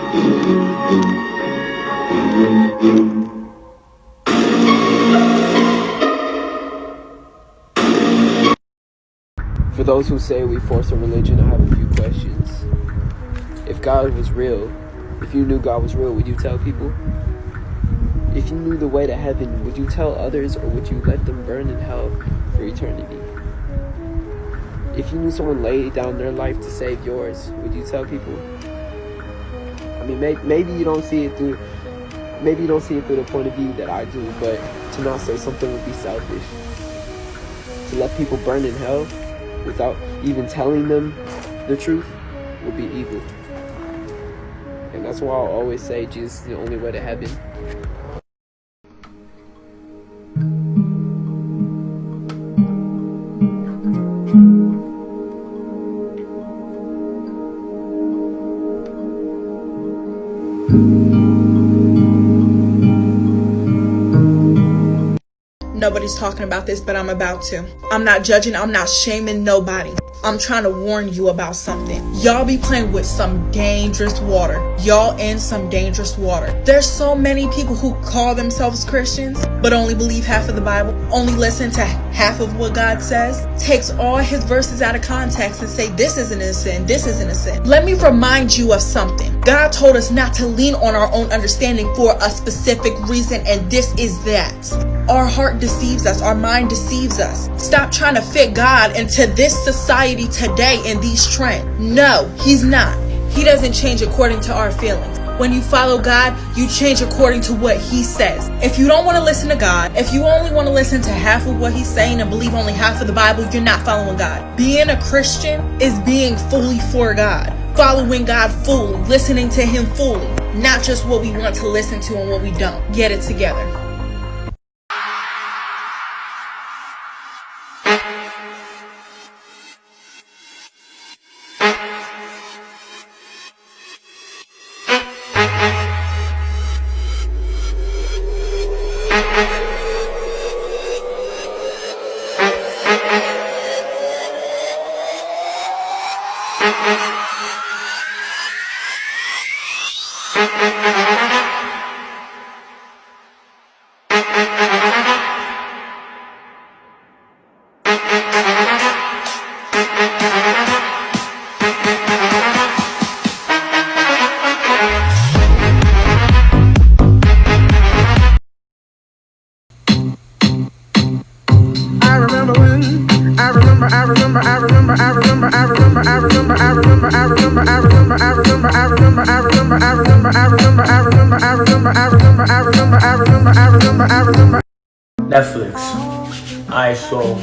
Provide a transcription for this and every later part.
For those who say we force a religion, I have a few questions. If God was real, if you knew God was real, would you tell people? If you knew the way to heaven, would you tell others, or would you let them burn in hell for eternity? If you knew someone laid down their life to save yours, would you tell people? I mean, maybe you don't see it through the point of view that I do, but to not say something would be selfish. To let people burn in hell without even telling them the truth would be evil. And that's why I'll always say Jesus is the only way to heaven. Nobody's talking about this, but I'm about to. I'm not judging, I'm not shaming nobody. I'm trying to warn you about something. Y'all be playing with some dangerous water. Y'all in some dangerous water. There's so many people who call themselves Christians, but only believe half of the Bible, only listen to half of what God says, takes all his verses out of context and say, this isn't a sin, this isn't a sin. Let me remind you of something. God told us not to lean on our own understanding for a specific reason, and this is that. Our heart deceives us, our mind deceives us. Stop trying to fit God into this society today and these trends. No, he's not. He doesn't change according to our feelings. When you follow God, you change according to what he says. If you don't want to listen to God, if you only want to listen to half of what he's saying and believe only half of the Bible, you're not following God. Being a Christian is being fully for God. Following God fully, listening to him fully, not just what we want to listen to and what we don't. Get it together. Netflix. Alright, so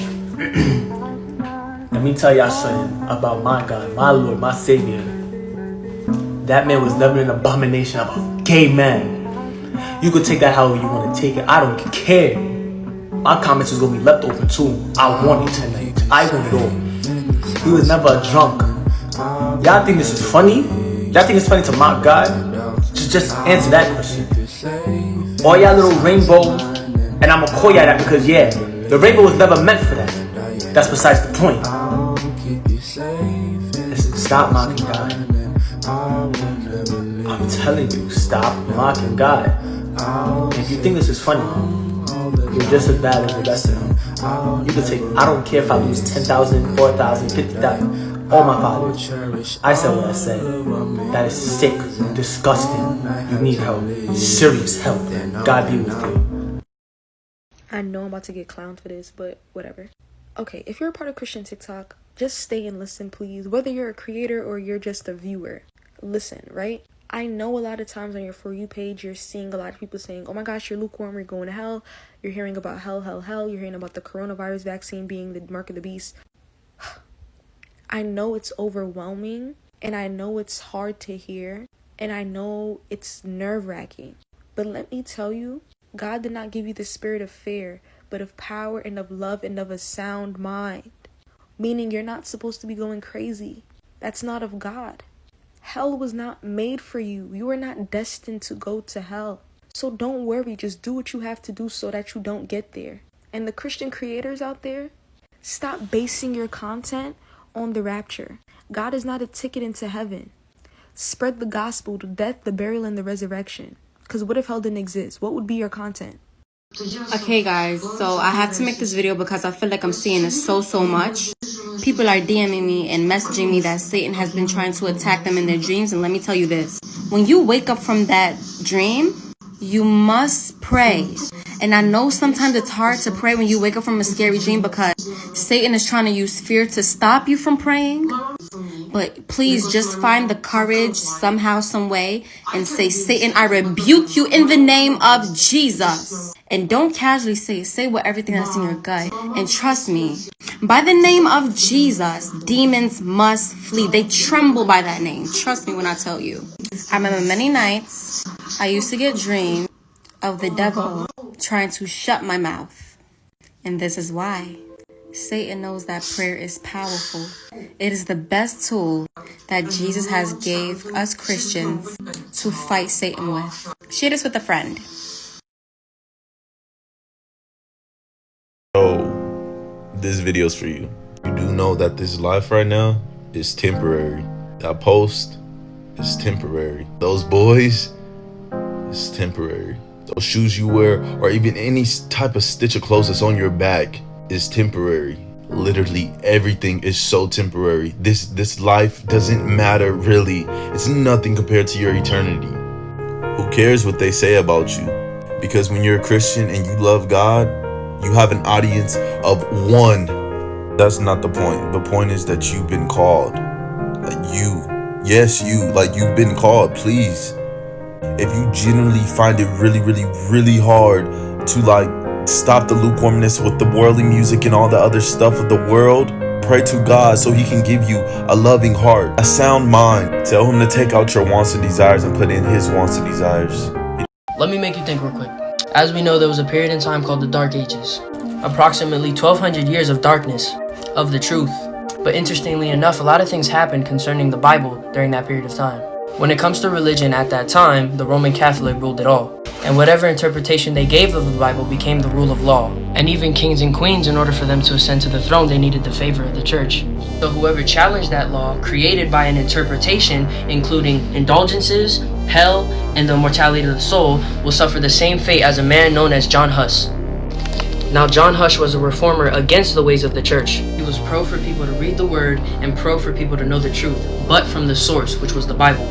let me tell y'all something about my God, my Lord, my Savior. That man was never an abomination of a gay man. You could take that however you want to take it. I don't care. My comments is gonna be left open too. I want it tonight. I want it all. He was never a drunk. Y'all think this is funny? Y'all think it's funny to mock God? Just answer that question. All y'all little rainbows, and I'ma call y'all that because yeah, the rainbow was never meant for that. That's besides the point. Listen, stop mocking God. I'm telling you, stop mocking God. If you think this is funny, you're just as bad as the rest of them. You can take, I don't care if I lose 10,000, 4,000, 50,000. All my fathers. I said what I said. That is sick, disgusting. You need help. Serious help. God be with you. I know I'm about to get clowned for this, but whatever. Okay, if you're a part of Christian TikTok, just stay and listen, please. Whether you're a creator or you're just a viewer, listen, right? I know a lot of times on your For You page, you're seeing a lot of people saying, oh my gosh, you're lukewarm, you're going to hell. You're hearing about hell. You're hearing about the coronavirus vaccine being the mark of the beast. I know it's overwhelming, and I know it's hard to hear, and I know it's nerve-wracking. But let me tell you, God did not give you the spirit of fear, but of power and of love and of a sound mind. Meaning you're not supposed to be going crazy. That's not of God. Hell was not made for you. You are not destined to go to hell. So don't worry, just do what you have to do so that you don't get there. And the Christian creators out there, stop basing your content on the rapture. God is not a ticket into heaven. Spread the gospel, the death, the burial, and the resurrection. Because what if hell didn't exist? What would be your content? Okay guys, so I have to make this video because I feel like I'm seeing this so much. People are DMing me and messaging me that Satan has been trying to attack them in their dreams. And let me tell you this, when you wake up from that dream, you must pray. And I know sometimes it's hard to pray when you wake up from a scary dream because Satan is trying to use fear to stop you from praying. But please just find the courage somehow, some way, and say, Satan, I rebuke you in the name of Jesus. And don't casually say with everything that's in your gut. And trust me, by the name of Jesus, demons must flee. They tremble by that name. Trust me when I tell you. I remember many nights I used to get dreams of the devil trying to shut my mouth. And this is why. Satan knows that prayer is powerful. It is the best tool that Jesus has gave us Christians to fight Satan with. Share this with a friend. So, this video's for you. You do know that this life right now is temporary. That post is temporary. Those boys is temporary. Those shoes you wear, or even any type of stitch of clothes that's on your back, is temporary. Literally everything is so temporary. This life doesn't matter really. It's nothing compared to your eternity. Who cares what they say about you? Because when you're a Christian and you love God, you have an audience of one. That's not the point. The point is that you've been called. Like you've been called. Please, if you genuinely find it really hard to stop the lukewarmness with the worldly music and all the other stuff of the world, pray to God so he can give you a loving heart, a sound mind. Tell him to take out your wants and desires and put in his wants and desires. Let me make you think real quick. As we know, there was a period in time called the Dark Ages. Approximately 1,200 years of darkness, of the truth. But interestingly enough, a lot of things happened concerning the Bible during that period of time. When it comes to religion at that time, the Roman Catholic ruled it all. And whatever interpretation they gave of the Bible became the rule of law. And even kings and queens, in order for them to ascend to the throne, they needed the favor of the church. So whoever challenged that law, created by an interpretation, including indulgences, hell, and the immortality of the soul, will suffer the same fate as a man known as John Huss. Now, John Huss was a reformer against the ways of the church. He was pro for people to read the word and pro for people to know the truth, but from the source, which was the Bible.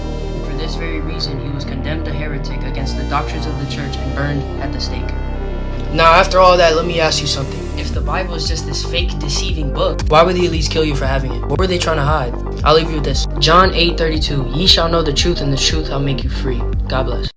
For this very reason, he was condemned a heretic against the doctrines of the church and burned at the stake. Now, after all that, let me ask you something. If the Bible is just this fake, deceiving book, why would the elites kill you for having it? What were they trying to hide? I'll leave you with this. John 8:32, ye shall know the truth, and the truth shall make you free. God bless.